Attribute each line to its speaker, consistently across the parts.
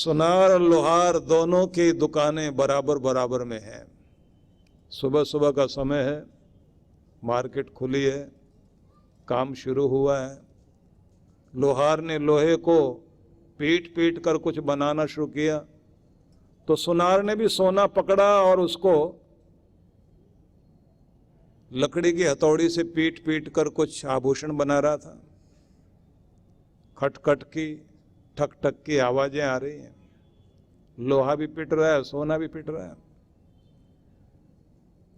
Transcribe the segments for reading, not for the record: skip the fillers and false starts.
Speaker 1: सुनार और लोहार दोनों की दुकानें बराबर बराबर में हैं। सुबह सुबह का समय है, मार्केट खुली है, काम शुरू हुआ है। लोहार ने लोहे को पीट पीट कर कुछ बनाना शुरू किया, तो सुनार ने भी सोना पकड़ा और उसको लकड़ी की हथौड़ी से पीट पीट कर कुछ आभूषण बना रहा था। खटखट की, ठक ठक की आवाजें आ रही हैं। लोहा भी पिट रहा है, सोना भी पिट रहा है।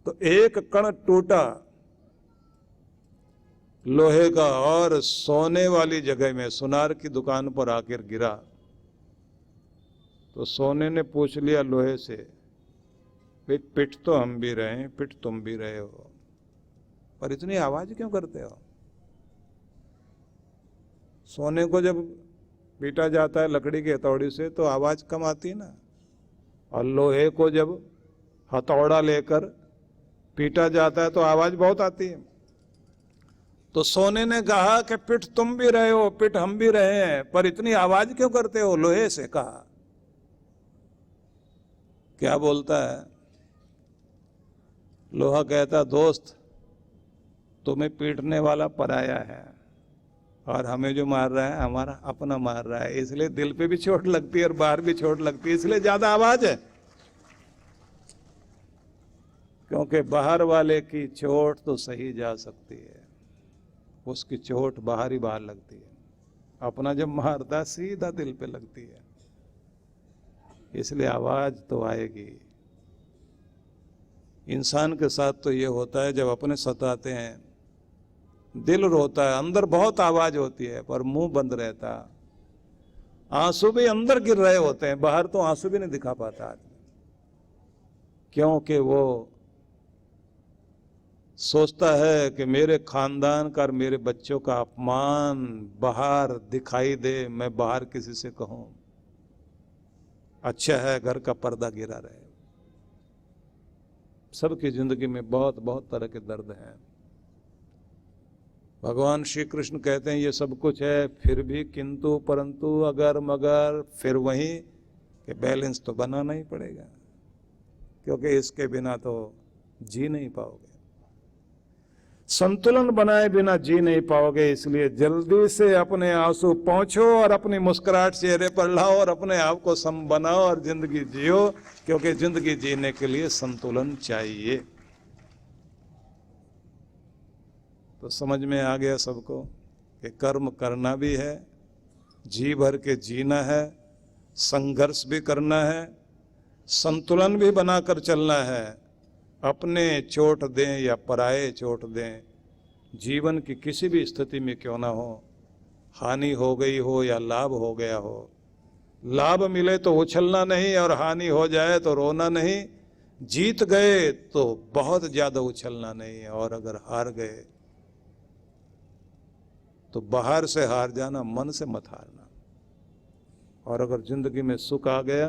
Speaker 1: तो एक कण टूटा लोहे का और सोने वाली जगह में सुनार की दुकान पर आकर गिरा। तो सोने ने पूछ लिया लोहे से, भाई पिट तो हम भी रहे हैं, पिट तुम भी रहे हो, पर इतनी आवाज क्यों करते हो? सोने को जब पीटा जाता है लकड़ी की हथौड़ी से तो आवाज कम आती है ना, और लोहे को जब हथौड़ा लेकर पीटा जाता है तो आवाज बहुत आती है। तो सोने ने कहा कि पिट तुम भी रहे हो, पिट हम भी रहे हैं, पर इतनी आवाज क्यों करते हो? लोहे से कहा। क्या बोलता है लोहा? कहता, दोस्त तुम्हें पीटने वाला पराया है और हमें जो मार रहा है हमारा अपना मार रहा है, इसलिए दिल पे भी चोट लगती है और बाहर भी चोट लगती है, इसलिए ज्यादा आवाज है। क्योंकि बाहर वाले की चोट तो सही जा सकती है, उसकी चोट बाहर ही बाहर लगती है, अपना जब मारता सीधा दिल पे लगती है, इसलिए आवाज तो आएगी। इंसान के साथ तो ये होता है, जब अपने सताते हैं दिल रोता है, अंदर बहुत आवाज होती है पर मुंह बंद रहता, आंसू भी अंदर गिर रहे होते हैं, बाहर तो आंसू भी नहीं दिखा पाता आदमी, क्योंकि वो सोचता है कि मेरे खानदान का और मेरे बच्चों का अपमान बाहर दिखाई दे, मैं बाहर किसी से कहूं, अच्छा है घर का पर्दा गिरा रहे। सबकी जिंदगी में बहुत बहुत तरह के दर्द हैं। भगवान श्री कृष्ण कहते हैं ये सब कुछ है, फिर भी किंतु परंतु अगर मगर, फिर वही कि बैलेंस तो बनाना ही पड़ेगा, क्योंकि इसके बिना तो जी नहीं पाओगे, संतुलन बनाए बिना जी नहीं पाओगे। इसलिए जल्दी से अपने आंसू पोंछो और अपनी मुस्कुराहट चेहरे पर लाओ और अपने आप को सम बनाओ और जिंदगी जियो, क्योंकि जिंदगी जीने के लिए संतुलन चाहिए। तो समझ में आ गया सबको कि कर्म करना भी है, जी भर के जीना है, संघर्ष भी करना है, संतुलन भी बनाकर चलना है। अपने चोट दें या पराये चोट दें, जीवन की किसी भी स्थिति में क्यों ना हो, हानि हो गई हो या लाभ हो गया हो, लाभ मिले तो उछलना नहीं और हानि हो जाए तो रोना नहीं, जीत गए तो बहुत ज्यादा उछलना नहीं, और अगर हार गए तो बाहर से हार जाना, मन से मत हारना। और अगर जिंदगी में सुख आ गया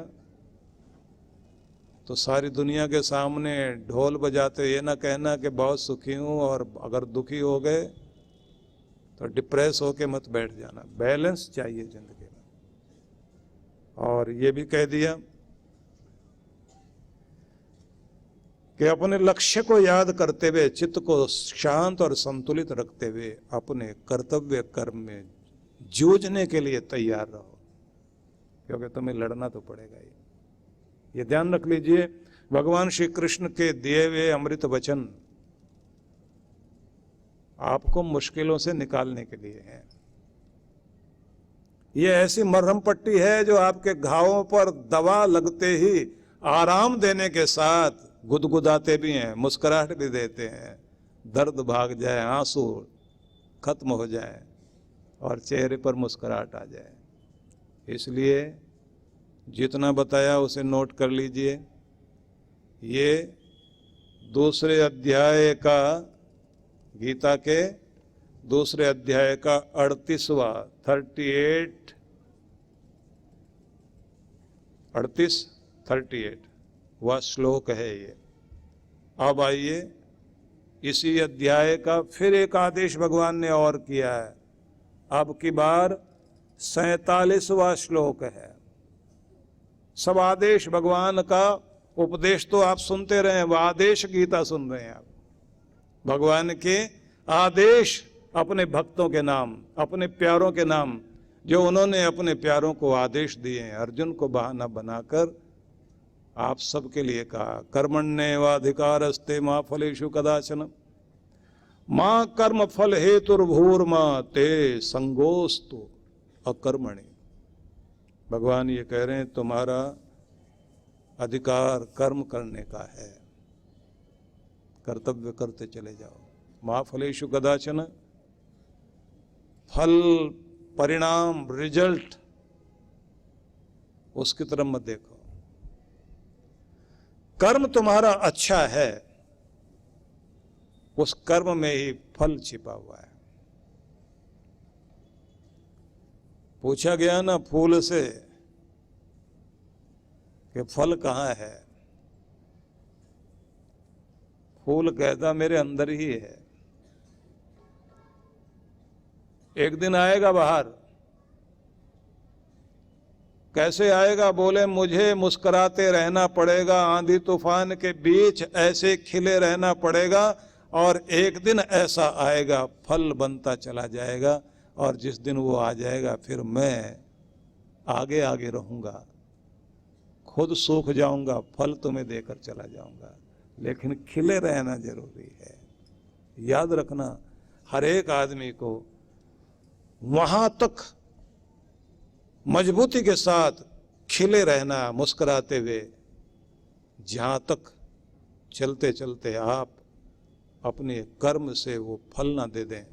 Speaker 1: तो सारी दुनिया के सामने ढोल बजाते ये ना कहना कि बहुत सुखी हूं, और अगर दुखी हो गए तो डिप्रेस होके मत बैठ जाना। बैलेंस चाहिए जिंदगी में। और ये भी कह दिया कि अपने लक्ष्य को याद करते हुए, चित्त को शांत और संतुलित रखते हुए अपने कर्तव्य कर्म में जूझने के लिए तैयार रहो, क्योंकि तुम्हें लड़ना तो पड़ेगा ही। ये ध्यान रख लीजिए, भगवान श्री कृष्ण के दिए हुए अमृत वचन आपको मुश्किलों से निकालने के लिए है। ये ऐसी मरहम पट्टी है जो आपके घावों पर दवा लगते ही आराम देने के साथ गुदगुदाते भी हैं, मुस्कुराहट भी देते हैं, दर्द भाग जाए, आंसू खत्म हो जाए और चेहरे पर मुस्कुराहट आ जाए। इसलिए जितना बताया उसे नोट कर लीजिए। ये दूसरे अध्याय का, गीता के दूसरे अध्याय का 38वां 38 वह श्लोक है ये। अब आइए, इसी अध्याय का फिर एक आदेश भगवान ने और किया है। अब की बार 47वां श्लोक है। सब आदेश भगवान का उपदेश तो आप सुनते रहे, वह आदेश गीता सुन रहे हैं आप। भगवान के आदेश अपने भक्तों के नाम, अपने प्यारों के नाम, जो उन्होंने अपने प्यारों को आदेश दिए हैं, अर्जुन को बहाना बनाकर आप सबके लिए कहा, कर्मण्येवाधिकारस्ते मा फलेषु कदाचन मां कर्म फल हेतुर्भूर्मा ते संगोस्तु अकर्मणि। भगवान ये कह रहे हैं तुम्हारा अधिकार कर्म करने का है, कर्तव्य करते चले जाओ। मां फलेषु कदाचन, फल, परिणाम, रिजल्ट उसकी तरफ मत देखो। कर्म तुम्हारा अच्छा है, उस कर्म में ही फल छिपा हुआ है। पूछा गया ना फूल से कि फल कहाँ है, फूल कहता मेरे अंदर ही है। एक दिन आएगा बाहर। कैसे आएगा? बोले मुझे मुस्कुराते रहना पड़ेगा, आंधी तूफान के बीच ऐसे खिले रहना पड़ेगा, और एक दिन ऐसा आएगा फल बनता चला जाएगा, और जिस दिन वो आ जाएगा फिर मैं आगे आगे रहूंगा, खुद सूख जाऊंगा, फल तुम्हें देकर चला जाऊंगा, लेकिन खिले रहना जरूरी है। याद रखना, हर एक आदमी को वहां तक मजबूती के साथ खिले रहना, मुस्कुराते हुए, जहां तक चलते चलते आप अपने कर्म से वो फल ना दे दें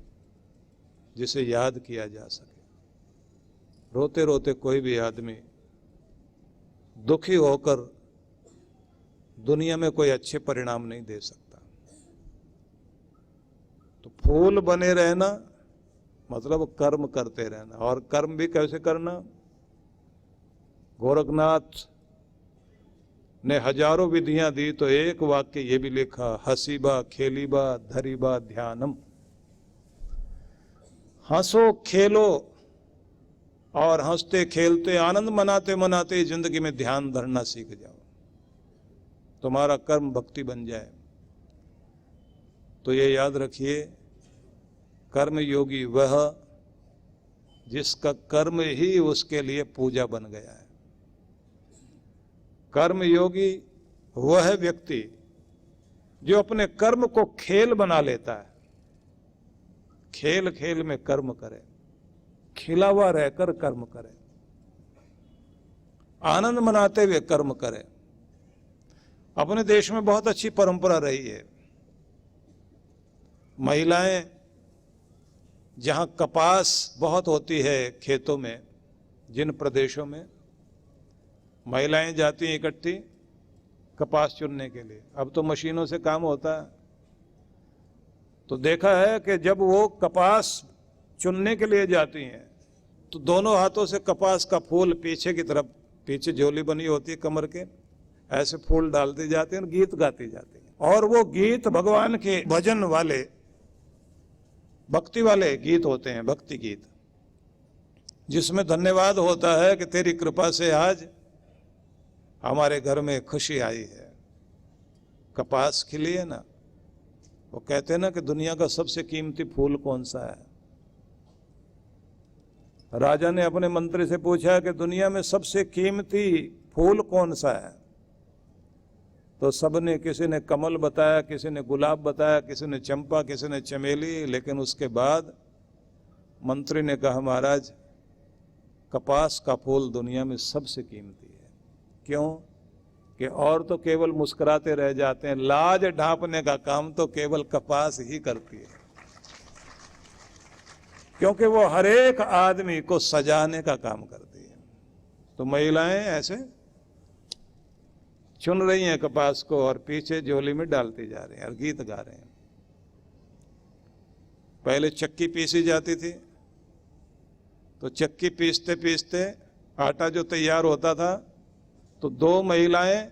Speaker 1: जिसे याद किया जा सके। रोते रोते कोई भी आदमी दुखी होकर दुनिया में कोई अच्छे परिणाम नहीं दे सकता। तो फूल बने रहना मतलब कर्म करते रहना, और कर्म भी कैसे करना? गोरखनाथ ने हजारों विधियां दी, तो एक वाक्य ये भी लिखा, हसीबा खेलीबा धरीबा ध्यानम। हंसो खेलो और हंसते खेलते आनंद मनाते मनाते जिंदगी में ध्यान धरना सीख जाओ, तुम्हारा कर्म भक्ति बन जाए। तो ये याद रखिए, कर्म योगी वह जिसका कर्म ही उसके लिए पूजा बन गया है। कर्म योगी वह व्यक्ति जो अपने कर्म को खेल बना लेता है, खेल खेल में कर्म करे, खिला हुआ रहकर कर्म करे, आनंद मनाते हुए कर्म करे। अपने देश में बहुत अच्छी परंपरा रही है, महिलाएं जहां कपास बहुत होती है खेतों में, जिन प्रदेशों में महिलाएं जाती हैं इकट्ठी कपास चुनने के लिए। अब तो मशीनों से काम होता है, तो देखा है कि जब वो कपास चुनने के लिए जाती हैं तो दोनों हाथों से कपास का फूल पीछे की तरफ, पीछे झोली बनी होती है कमर के, ऐसे फूल डालती जाती हैं और गीत गाती जाती हैं। और वो गीत भगवान के भजन वाले, भक्ति वाले गीत होते हैं, भक्ति गीत, जिसमें धन्यवाद होता है कि तेरी कृपा से आज हमारे घर में खुशी आई है, कपास खिली है ना। वो कहते हैं ना कि दुनिया का सबसे कीमती फूल कौन सा है। राजा ने अपने मंत्री से पूछा कि दुनिया में सबसे कीमती फूल कौन सा है, तो सबने, किसी ने कमल बताया, किसी ने गुलाब बताया, किसी ने चंपा, किसी ने चमेली, लेकिन उसके बाद मंत्री ने कहा महाराज कपास का फूल दुनिया में सबसे कीमती है। क्यों? कि और तो केवल मुस्कुराते रह जाते हैं, लाज ढांपने का काम तो केवल कपास ही करती है, क्योंकि वो हर एक आदमी को सजाने का काम करती है। तो महिलाएं ऐसे चुन रही हैं कपास को और पीछे झोली में डालती जा रही हैं और गीत गा रहे हैं। पहले चक्की पीसी जाती थी, तो चक्की पीसते पीसते आटा जो तैयार होता था, तो दो महिलाएं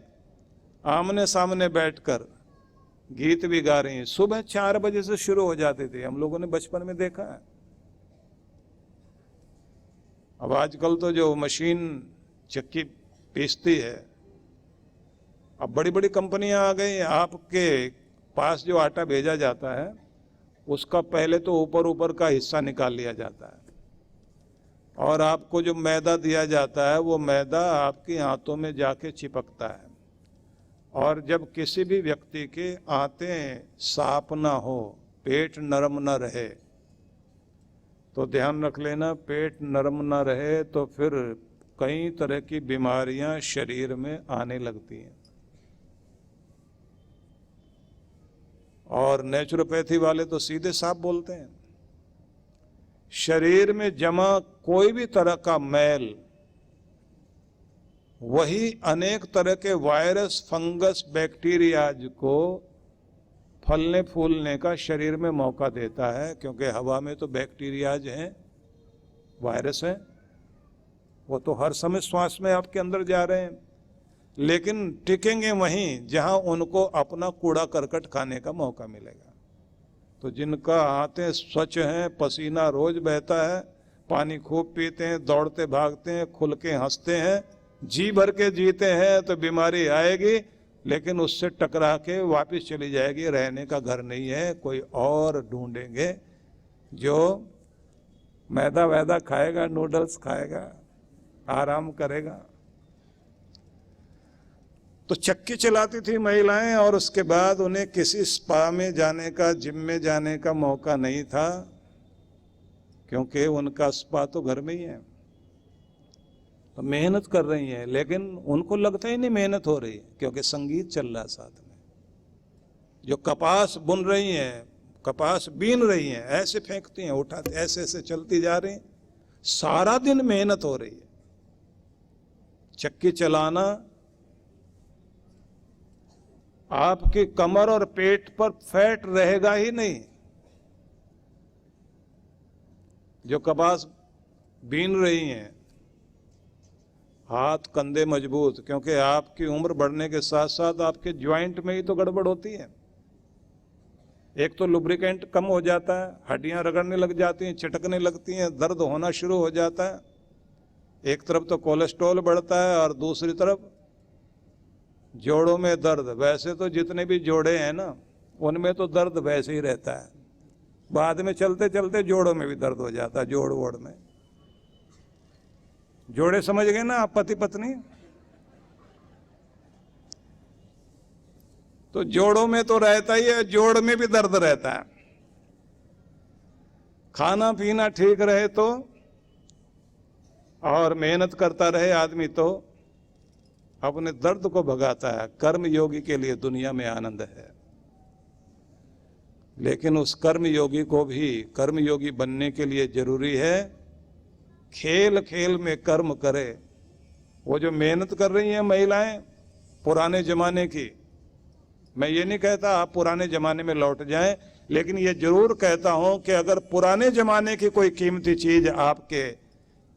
Speaker 1: आमने सामने बैठकर गीत भी गा रही हैं। सुबह 4 बजे से शुरू हो जाती थी, हम लोगों ने बचपन में देखा है। अब आजकल तो जो मशीन चक्की पीसती है। अब बड़ी बड़ी कंपनियां आ गई, आपके पास जो आटा भेजा जाता है उसका पहले तो ऊपर ऊपर का हिस्सा निकाल लिया जाता है, और आपको जो मैदा दिया जाता है वो मैदा आपके हाथों में जाके चिपकता है। और जब किसी भी व्यक्ति के आंतें साफ ना हो, पेट नरम ना रहे, तो ध्यान रख लेना, पेट नरम ना रहे तो फिर कई तरह की बीमारियां शरीर में आने लगती हैं। और नेचुरोपैथी वाले तो सीधे साफ बोलते हैं, शरीर में जमा कोई भी तरह का मैल वही अनेक तरह के वायरस, फंगस, बैक्टीरियाज को फलने फूलने का शरीर में मौका देता है। क्योंकि हवा में तो बैक्टीरियाज हैं, वायरस हैं, वो तो हर समय श्वास में आपके अंदर जा रहे हैं, लेकिन टिकेंगे वहीं जहां उनको अपना कूड़ा करकट खाने का मौका मिलेगा। तो जिनका आंतें स्वच्छ हैं, पसीना रोज बहता है, पानी खूब पीते हैं, दौड़ते भागते हैं, खुल के हंसते हैं, जी भर के जीते हैं, तो बीमारी आएगी लेकिन उससे टकरा के वापस चली जाएगी। रहने का घर नहीं है, कोई और ढूंढेंगे जो मैदा वैदा खाएगा, नूडल्स खाएगा, आराम करेगा। तो चक्की चलाती थी महिलाएं, और उसके बाद उन्हें किसी स्पा में जाने का, जिम में जाने का मौका नहीं था, क्योंकि उनका स्पा तो घर में ही है। तो मेहनत कर रही हैं, लेकिन उनको लगता ही नहीं मेहनत हो रही है, क्योंकि संगीत चल रहा है साथ में। जो कपास बुन रही हैं, कपास बीन रही हैं, ऐसे फेंकती हैं, उठाती, ऐसे ऐसे चलती जा रही हैं, सारा दिन मेहनत हो रही है। चक्की चलाना आपकी कमर और पेट पर फैट रहेगा ही नहीं। जो कपास बीन रही हैं, हाथ कंधे मजबूत, क्योंकि आपकी उम्र बढ़ने के साथ साथ आपके ज्वाइंट में ही तो गड़बड़ होती है। एक तो लुब्रिकेंट कम हो जाता है, हड्डियां रगड़ने लग जाती हैं, चिटकने लगती हैं, दर्द होना शुरू हो जाता है। एक तरफ तो कोलेस्ट्रॉल बढ़ता है और दूसरी तरफ जोड़ों में दर्द। वैसे तो जितने भी जोड़े हैं ना, उनमें तो दर्द वैसे ही रहता है, बाद में चलते चलते जोड़ों में भी दर्द हो जाता है, जोड़ वोड़ में। जोड़े समझ गए ना आप, पति पत्नी, तो जोड़ों में तो रहता ही है, जोड़ में भी दर्द रहता है। खाना पीना ठीक रहे तो, और मेहनत करता रहे आदमी, तो अपने दर्द को भगाता है। कर्म योगी के लिए दुनिया में आनंद है, लेकिन उस कर्म योगी को भी कर्म योगी बनने के लिए जरूरी है खेल खेल में कर्म करे। वो जो मेहनत कर रही हैं महिलाएं पुराने जमाने की, मैं ये नहीं कहता आप पुराने जमाने में लौट जाएं, लेकिन ये जरूर कहता हूं कि अगर पुराने जमाने की कोई कीमती चीज आपके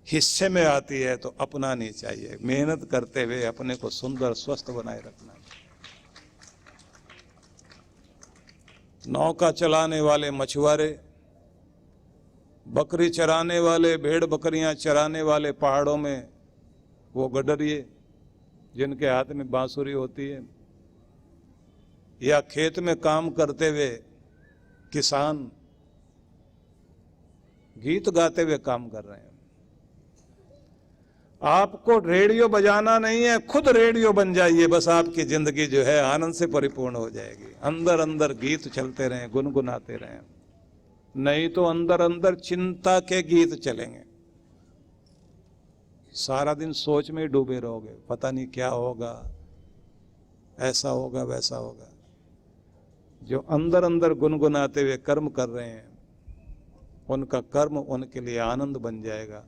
Speaker 1: हिस्से में आती है तो अपनानी चाहिए। मेहनत करते हुए अपने को सुंदर स्वस्थ बनाए रखना। नौका चलाने वाले मछुआरे, बकरी चराने वाले, भेड़ बकरियां चराने वाले पहाड़ों में वो गडरिए जिनके हाथ में बांसुरी होती है, या खेत में काम करते हुए किसान गीत गाते हुए काम कर रहे हैं। आपको रेडियो बजाना नहीं है, खुद रेडियो बन जाइए, बस आपकी जिंदगी जो है आनंद से परिपूर्ण हो जाएगी। अंदर अंदर गीत चलते रहें, गुनगुनाते रहें, नहीं तो अंदर अंदर चिंता के गीत चलेंगे। सारा दिन सोच में ही डूबे रहोगे, पता नहीं क्या होगा, ऐसा होगा वैसा होगा। जो अंदर अंदर गुनगुनाते हुए कर्म कर रहे हैं, उनका कर्म उनके लिए आनंद बन जाएगा।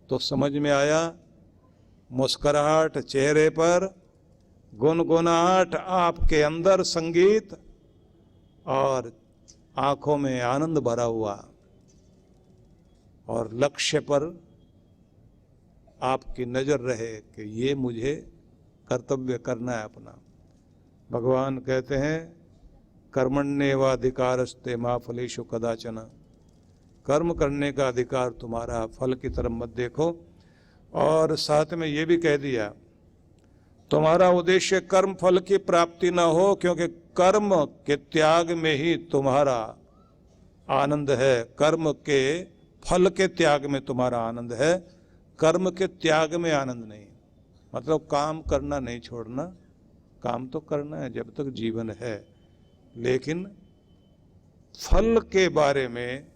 Speaker 1: तो समझ में आया, मुस्कुराहट चेहरे पर, गुनगुनाहट आपके अंदर संगीत, और आंखों में आनंद भरा हुआ, और लक्ष्य पर आपकी नजर रहे कि ये मुझे कर्तव्य करना है अपना। भगवान कहते हैं कर्मण्येवाधिकारस्ते मा फलेषु कदाचन, कर्म करने का अधिकार तुम्हारा, फल की तरफ मत देखो। और साथ में ये भी कह दिया तुम्हारा उद्देश्य कर्म फल की प्राप्ति न हो, क्योंकि कर्म के त्याग में ही तुम्हारा आनंद है। कर्म के फल के त्याग में तुम्हारा आनंद है, कर्म के त्याग में आनंद नहीं। मतलब काम करना नहीं छोड़ना, काम तो करना है जब तक जीवन है, लेकिन फल के बारे में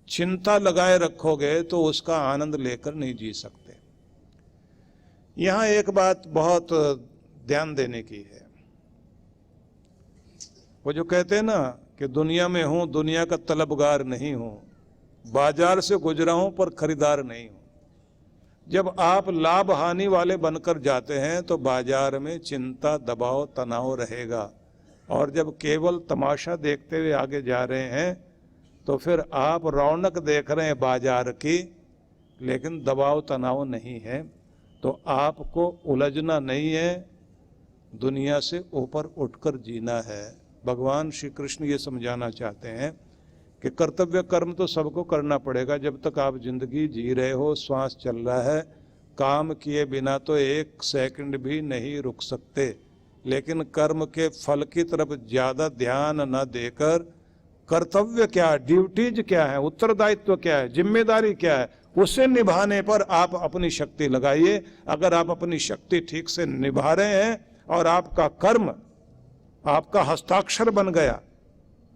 Speaker 1: चिंता लगाए रखोगे तो उसका आनंद लेकर नहीं जी सकते। यहां एक बात बहुत ध्यान देने की है। वो जो कहते हैं ना कि दुनिया में हूं, दुनिया का तलबगार नहीं हूं, बाजार से गुजरा हूं पर खरीदार नहीं हूं। जब आप लाभ हानि वाले बनकर जाते हैं तो बाजार में चिंता, दबाव, तनाव रहेगा, और जब केवल तमाशा देखते हुए आगे जा रहे हैं तो फिर आप रौनक देख रहे हैं बाजार की, लेकिन दबाव तनाव नहीं है। तो आपको उलझना नहीं है, दुनिया से ऊपर उठकर जीना है। भगवान श्री कृष्ण ये समझाना चाहते हैं कि कर्तव्य कर्म तो सबको करना पड़ेगा। जब तक आप जिंदगी जी रहे हो, श्वास चल रहा है, काम किए बिना तो एक सेकंड भी नहीं रुक सकते। लेकिन कर्म के फल की तरफ ज्यादा ध्यान न देकर कर्तव्य क्या है, ड्यूटीज क्या है, उत्तरदायित्व क्या है, जिम्मेदारी क्या है, उसे निभाने पर आप अपनी शक्ति लगाइए। अगर आप अपनी शक्ति ठीक से निभा रहे हैं और आपका कर्म आपका हस्ताक्षर बन गया,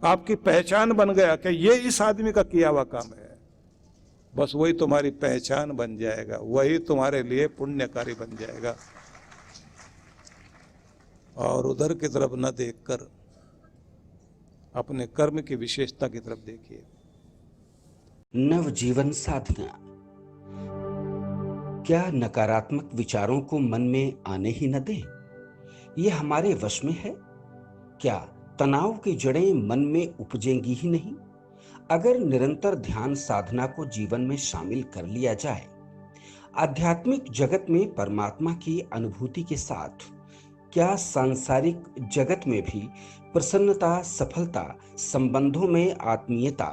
Speaker 1: आपकी पहचान बन गया कि ये इस आदमी का किया हुआ काम है, बस वही तुम्हारी पहचान बन जाएगा, वही तुम्हारे लिए पुण्यकारी बन जाएगा। और उधर की तरफ न देखकर अपने कर्म की विशेषता की तरफ देखिए।
Speaker 2: नवजीवन साधना। क्या नकारात्मक विचारों को मन में आने ही न दें? ये हमारे वश में है? क्या तनाव की जड़ें मन में उपजेंगी ही नहीं? अगर निरंतर ध्यान साधना को जीवन में शामिल कर लिया जाए, आध्यात्मिक जगत में परमात्मा की अनुभूति के साथ क्या सांसारिक जगत में भी प्रसन्नता, सफलता, संबंधों में आत्मीयता,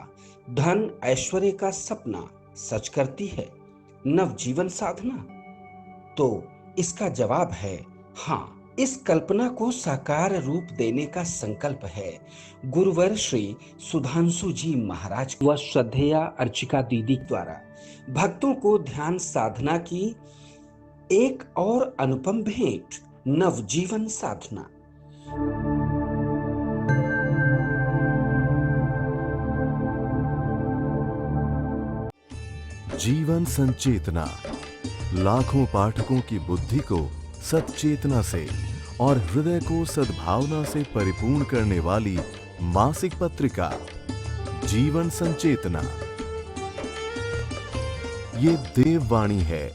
Speaker 2: धन, ऐश्वर्य का सपना सच करती है नवजीवन साधना? तो इसका जवाब है हाँ। इस कल्पना को साकार रूप देने का संकल्प है गुरुवर श्री सुधांशु जी महाराज व श्रद्धेया अर्चिका दीदी द्वारा भक्तों को ध्यान साधना की एक और अनुपम भेंट, नवजीवन साधना।
Speaker 3: जीवन संचेतना लाखों पाठकों की बुद्धि को सच्चेतना से और हृदय को सद्भावना से परिपूर्ण करने वाली मासिक पत्रिका जीवन संचेतना। ये देववाणी है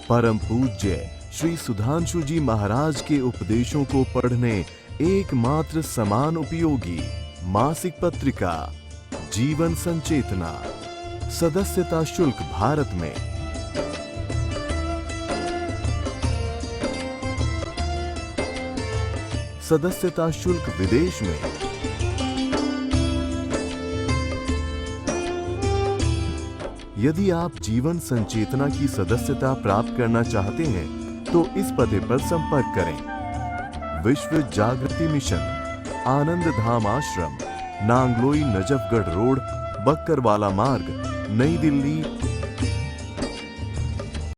Speaker 3: परम पूज्य श्री सुधांशु जी महाराज के उपदेशों को पढ़ने एकमात्र समान उपयोगी मासिक पत्रिका जीवन संचेतना। सदस्यता शुल्क भारत में सदस्यता शुल्क विदेश में। यदि आप जीवन संचेतना की सदस्यता प्राप्त करना चाहते हैं तो इस पते पर संपर्क करें। विश्व जागृति मिशन, आनंद धाम आश्रम, नांगलोई नजफगढ़ रोड, बक्करवाला मार्ग, नई दिल्ली